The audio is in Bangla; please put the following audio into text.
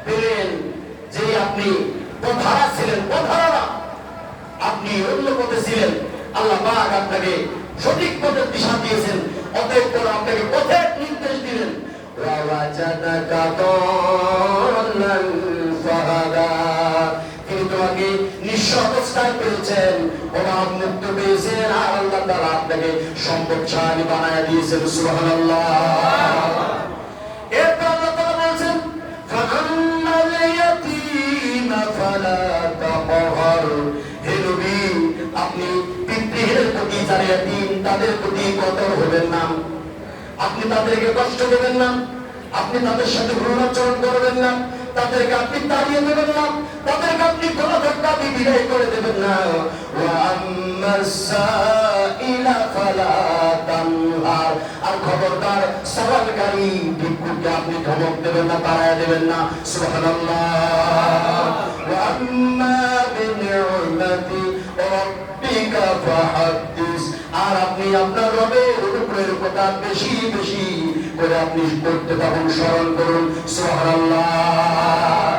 পেলেন যে আপনি পথহারা ছিলেন, পথহারা আপনি অন্য পথে ছিলেন, আল্লাহ পাক আপনাকে সঠিক পথের দিশা দিয়েছেন, অতএব করে আপনাকে পথের নির্দেশ দিলেন। তিনি তোমাকে নিঃস্ব অবস্থায় পেয়েছেন, অভাব মুক্ত পেয়েছেন, আর আল্লাহ তাআলা আপনাকে সম্পদশালী বানায় দিয়েছেন। সুবহানাল্লাহ। এরপর আল্লাহ তাআলা বলছেন ফাআম্মাল ইয়াতীমা ফালা তাকহার। হে নবী, আপনি পিতৃহীনের প্রতি, যারা ইয়াতীম তাদের প্রতি কঠোর হবেন না, আপনি তাদেরকে কষ্ট দেবেন না, আপনি তাদের সাথে ঘৃণাচরণ করবেন না, তাদেরকে আপনি তাড়িয়ে দেবেন না, তাদেরকে আপনি কোনো ধাক্কা দিয়ে বিদায় করে দেবেন না। ওয়া আম্মাস সাইলা ফালা তানহার। আর খবরদার সওয়ালকারী ভিক্ষুককে আপনি ধমক দেবেন না, তাড়ায় দেবেন না। সুবহানাল্লাহ। ওয়া আম্মা বিনি'মাতি রাব্বিকা ফাহাদ্দিস। আর আপনি আপনার রবের অনুগ্রহের কথা বেশি বেশি করে আপনি করতে পারেন, স্মরণ করুন। সুবহানাল্লাহ।